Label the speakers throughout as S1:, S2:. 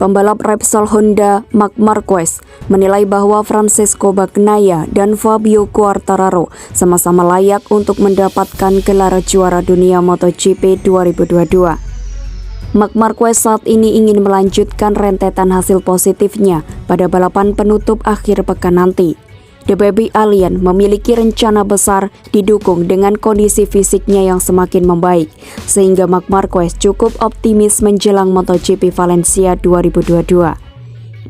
S1: pembalap Repsol Honda Marc Marquez menilai bahwa Francesco Bagnaia dan Fabio Quartararo sama-sama layak untuk mendapatkan gelar juara dunia MotoGP 2022. Marc Marquez saat ini ingin melanjutkan rentetan hasil positifnya pada balapan penutup akhir pekan nanti. The Baby Alien memiliki rencana besar didukung dengan kondisi fisiknya yang semakin membaik, sehingga Marc Marquez cukup optimis menjelang MotoGP Valencia 2022.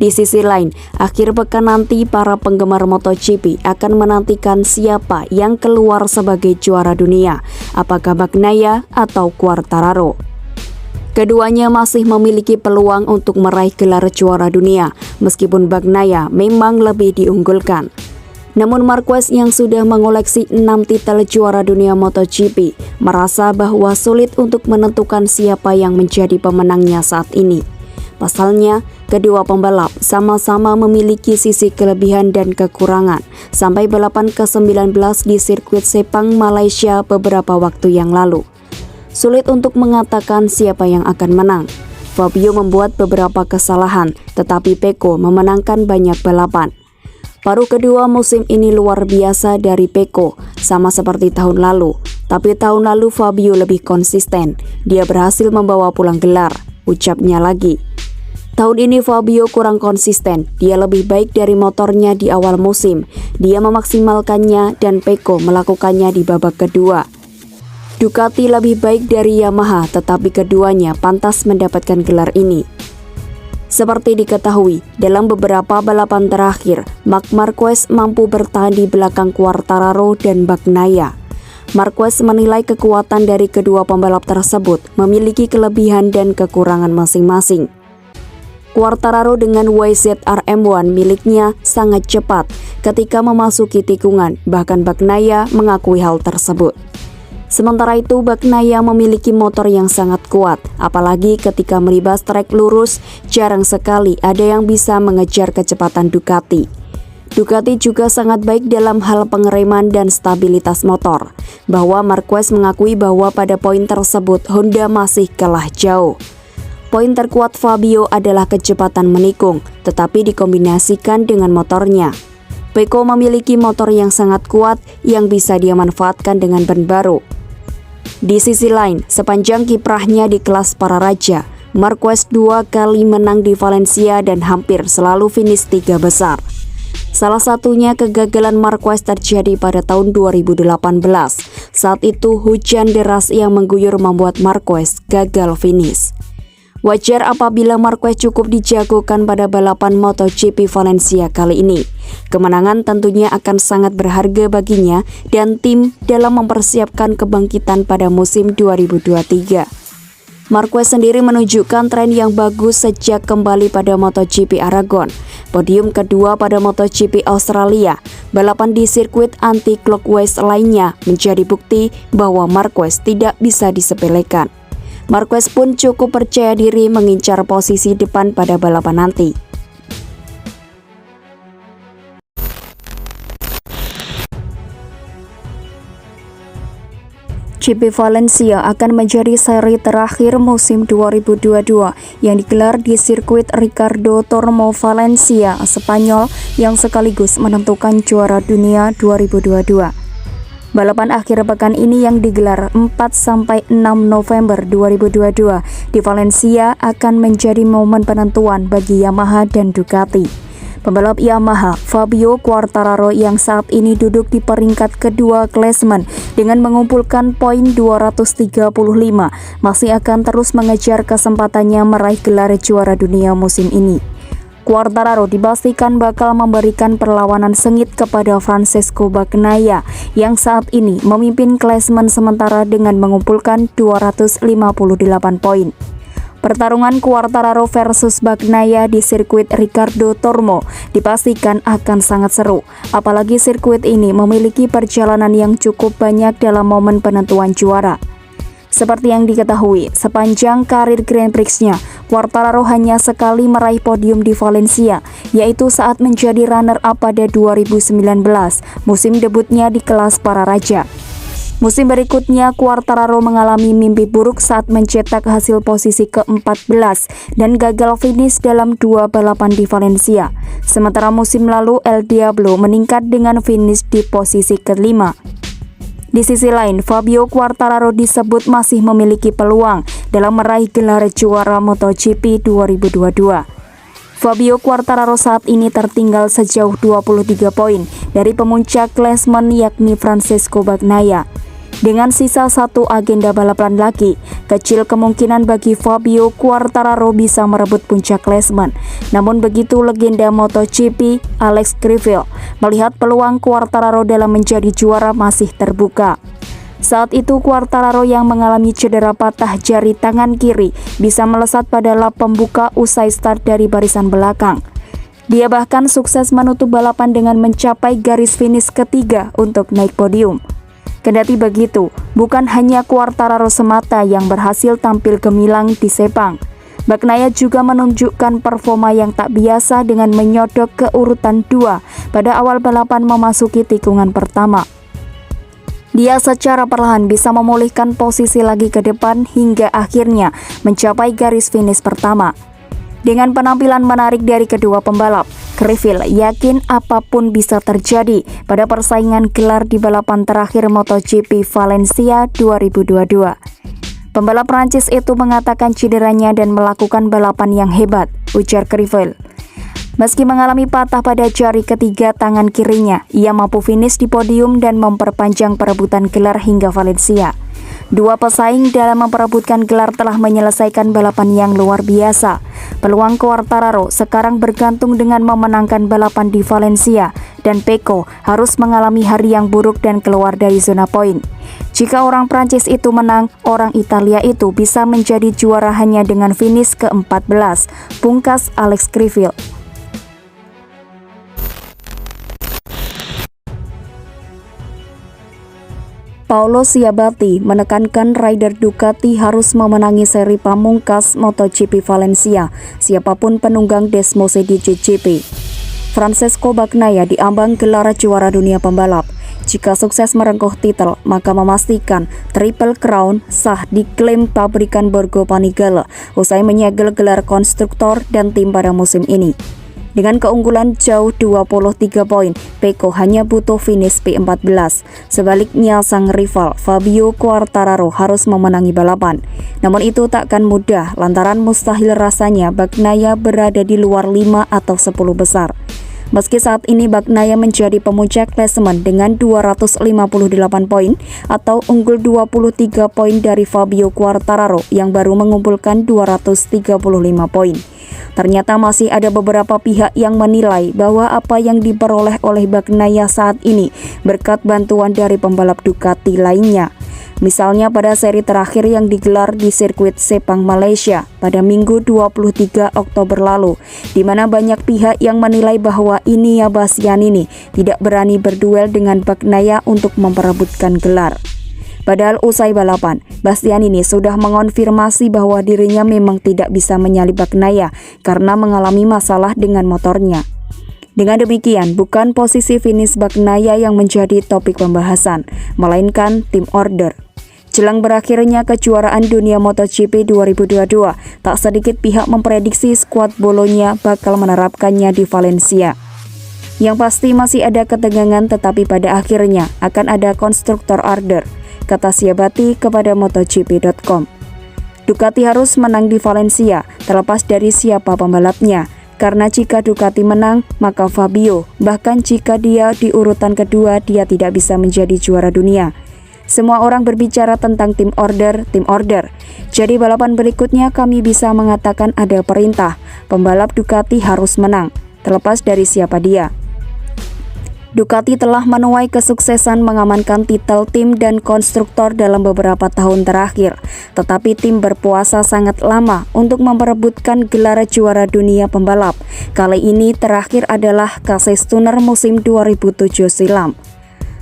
S1: Di sisi lain, akhir pekan nanti para penggemar MotoGP akan menantikan siapa yang keluar sebagai juara dunia, apakah Bagnaia atau Quartararo. Keduanya masih memiliki peluang untuk meraih gelar juara dunia, meskipun Bagnaia memang lebih diunggulkan. Namun Marquez yang sudah mengoleksi 6 titel juara dunia MotoGP merasa bahwa sulit untuk menentukan siapa yang menjadi pemenangnya saat ini. Pasalnya, kedua pembalap sama-sama memiliki sisi kelebihan dan kekurangan sampai balapan ke-19 di sirkuit Sepang, Malaysia beberapa waktu yang lalu. Sulit untuk mengatakan siapa yang akan menang. Fabio membuat beberapa kesalahan, tetapi Pecco memenangkan banyak balapan. Paruh kedua musim ini luar biasa dari Pecco, sama seperti tahun lalu. Tapi tahun lalu Fabio lebih konsisten, dia berhasil membawa pulang gelar, ucapnya lagi. Tahun ini Fabio kurang konsisten, dia lebih baik dari motornya di awal musim. Dia memaksimalkannya dan Pecco melakukannya di babak kedua. Ducati lebih baik dari Yamaha, tetapi keduanya pantas mendapatkan gelar ini. Seperti diketahui, dalam beberapa balapan terakhir, Marc Marquez mampu bertahan di belakang Quartararo dan Bagnaia. Marquez menilai kekuatan dari kedua pembalap tersebut memiliki kelebihan dan kekurangan masing-masing. Quartararo dengan YZR M1 miliknya sangat cepat ketika memasuki tikungan, bahkan Bagnaia mengakui hal tersebut. Sementara itu, Bagnaia memiliki motor yang sangat kuat, apalagi ketika melibas trek lurus, jarang sekali ada yang bisa mengejar kecepatan Ducati. Ducati juga sangat baik dalam hal pengereman dan stabilitas motor, bahwa Marquez mengakui bahwa pada poin tersebut Honda masih kalah jauh. Poin terkuat Fabio adalah kecepatan menikung, tetapi dikombinasikan dengan motornya. Pecco memiliki motor yang sangat kuat yang bisa dia manfaatkan dengan ban baru. Di sisi lain, sepanjang kiprahnya di kelas para raja, Marquez 2 kali menang di Valencia dan hampir selalu finish 3 besar. Salah satunya kegagalan Marquez terjadi pada tahun 2018. Saat itu hujan deras yang mengguyur membuat Marquez gagal finish. Wajar apabila Marquez cukup dijagokan pada balapan MotoGP Valencia kali ini. Kemenangan tentunya akan sangat berharga baginya dan tim dalam mempersiapkan kebangkitan pada musim 2023. Marquez sendiri menunjukkan tren yang bagus sejak kembali pada MotoGP Aragon. Podium kedua pada MotoGP Australia, balapan di sirkuit anti-clockwise lainnya menjadi bukti bahwa Marquez tidak bisa disepelekan. Marquez pun cukup percaya diri mengincar posisi depan pada balapan nanti. GP Valencia akan menjadi seri terakhir musim 2022 yang digelar di sirkuit Ricardo Tormo Valencia, Spanyol, yang sekaligus menentukan juara dunia 2022. Balapan akhir pekan ini yang digelar 4-6 November 2022 di Valencia akan menjadi momen penentuan bagi Yamaha dan Ducati. Pembalap Yamaha, Fabio Quartararo yang saat ini duduk di peringkat kedua klasemen dengan mengumpulkan poin 235, masih akan terus mengejar kesempatannya meraih gelar juara dunia musim ini. Quartararo dipastikan bakal memberikan perlawanan sengit kepada Francesco Bagnaia yang saat ini memimpin klasemen sementara dengan mengumpulkan 258 poin. Pertarungan Quartararo versus Bagnaia di sirkuit Ricardo Tormo dipastikan akan sangat seru, apalagi sirkuit ini memiliki perjalanan yang cukup banyak dalam momen penentuan juara. Seperti yang diketahui, sepanjang karir Grand Prix-nya, Quartararo hanya sekali meraih podium di Valencia, yaitu saat menjadi runner-up pada 2019, musim debutnya di kelas para raja. Musim berikutnya, Quartararo mengalami mimpi buruk saat mencetak hasil posisi ke-14 dan gagal finish dalam 2 balapan di Valencia. Sementara musim lalu, El Diablo meningkat dengan finish di posisi ke-5. Di sisi lain, Fabio Quartararo disebut masih memiliki peluang dalam meraih gelar juara MotoGP 2022. Fabio Quartararo saat ini tertinggal sejauh 23 poin dari pemuncak klasemen yakni Francesco Bagnaia. Dengan sisa 1 agenda balapan lagi, kecil kemungkinan bagi Fabio Quartararo bisa merebut puncak klasemen. Namun begitu legenda MotoGP Alex Crivell melihat peluang Quartararo dalam menjadi juara masih terbuka. Saat itu Quartararo yang mengalami cedera patah jari tangan kiri bisa melesat pada lap pembuka usai start dari barisan belakang. Dia bahkan sukses menutup balapan dengan mencapai garis finish ketiga untuk naik podium. Kendati begitu, bukan hanya Quartararo semata yang berhasil tampil gemilang di Sepang. Bagnaia juga menunjukkan performa yang tak biasa dengan menyodok ke urutan 2 pada awal balapan memasuki tikungan pertama. Dia secara perlahan bisa memulihkan posisi lagi ke depan hingga akhirnya mencapai garis finish pertama. Dengan penampilan menarik dari kedua pembalap, Crivell yakin apapun bisa terjadi pada persaingan gelar di balapan terakhir MotoGP Valencia 2022. Pembalap Prancis itu mengatakan cederanya dan melakukan balapan yang hebat, ujar Crivell. Meski mengalami patah pada jari ketiga tangan kirinya, ia mampu finish di podium dan memperpanjang perebutan gelar hingga Valencia. 2 pesaing dalam memperebutkan gelar telah menyelesaikan balapan yang luar biasa. Peluang Quartararo sekarang bergantung dengan memenangkan balapan di Valencia dan Pecco harus mengalami hari yang buruk dan keluar dari zona poin. Jika orang Prancis itu menang, orang Italia itu bisa menjadi juara hanya dengan finish ke-14, pungkas Alex Crivell. Paolo Sciabatti menekankan rider Ducati harus memenangi seri pamungkas MotoGP Valencia, siapapun penunggang Desmosed di GP. Francesco Bagnaia diambang gelar juara dunia pembalap. Jika sukses merengkuh titel, maka memastikan Triple Crown sah diklaim pabrikan Borgo Panigale usai menyegel gelar konstruktor dan tim pada musim ini. Dengan keunggulan jauh 23 poin, Pecco hanya butuh finish P14. Sebaliknya, sang rival Fabio Quartararo harus memenangi balapan. Namun itu takkan mudah lantaran mustahil rasanya Bagnaia berada di luar 5 atau 10 besar. Meski saat ini Bagnaia menjadi pemuncak klasemen dengan 258 poin atau unggul 23 poin dari Fabio Quartararo yang baru mengumpulkan 235 poin. Ternyata masih ada beberapa pihak yang menilai bahwa apa yang diperoleh oleh Bagnaia saat ini berkat bantuan dari pembalap Ducati lainnya. Misalnya pada seri terakhir yang digelar di sirkuit Sepang, Malaysia pada Minggu 23 Oktober lalu, di mana banyak pihak yang menilai bahwa Inia Bastianini tidak berani berduel dengan Bagnaia untuk memperebutkan gelar. Padahal usai balapan, Bastianini sudah mengonfirmasi bahwa dirinya memang tidak bisa menyalip Bagnaia karena mengalami masalah dengan motornya. Dengan demikian, bukan posisi finish Bagnaia yang menjadi topik pembahasan, melainkan tim order. Jelang berakhirnya kejuaraan dunia MotoGP 2022, tak sedikit pihak memprediksi skuad Bolonya bakal menerapkannya di Valencia. Yang pasti masih ada ketegangan, tetapi pada akhirnya akan ada konstruktor order, kata Sciabatti kepada MotoGP.com. Ducati harus menang di Valencia, terlepas dari siapa pembalapnya. Karena jika Ducati menang, maka Fabio, bahkan jika dia di urutan kedua, dia tidak bisa menjadi juara dunia. Semua orang berbicara tentang tim order. Jadi balapan berikutnya kami bisa mengatakan ada perintah, pembalap Ducati harus menang, terlepas dari siapa dia. Ducati telah menuai kesuksesan mengamankan titel tim dan konstruktor dalam beberapa tahun terakhir, tetapi tim berpuasa sangat lama untuk memperebutkan gelar juara dunia pembalap. Kali ini terakhir adalah Casey Stoner musim 2007 silam.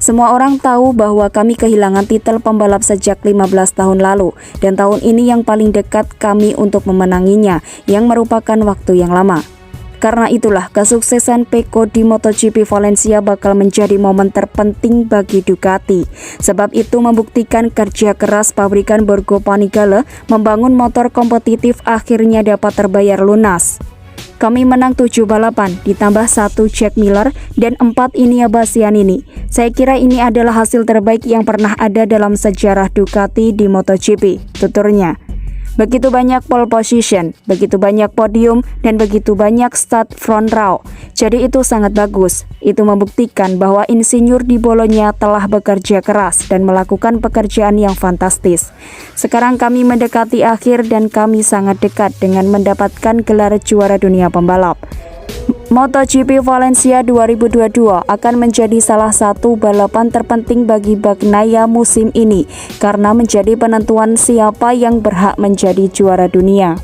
S1: Semua orang tahu bahwa kami kehilangan titel pembalap sejak 15 tahun lalu, dan tahun ini yang paling dekat kami untuk memenanginya, yang merupakan waktu yang lama, Karena itulah kesuksesan Pecco di MotoGP Valencia bakal menjadi momen terpenting bagi Ducati. Sebab itu membuktikan kerja keras pabrikan Borgo Panigale membangun motor kompetitif akhirnya dapat terbayar lunas. Kami menang 7 balapan, ditambah 1 Jack Miller dan 4 Inia Bastianini. Saya kira ini adalah hasil terbaik yang pernah ada dalam sejarah Ducati di MotoGP, tuturnya. Begitu banyak pole position, begitu banyak podium, dan begitu banyak start front row. Jadi itu sangat bagus. Itu membuktikan bahwa insinyur di Bologna telah bekerja keras dan melakukan pekerjaan yang fantastis. Sekarang kami mendekati akhir dan kami sangat dekat dengan mendapatkan gelar juara dunia pembalap. MotoGP Valencia 2022 akan menjadi salah satu balapan terpenting bagi Bagnaia musim ini karena menjadi penentuan siapa yang berhak menjadi juara dunia.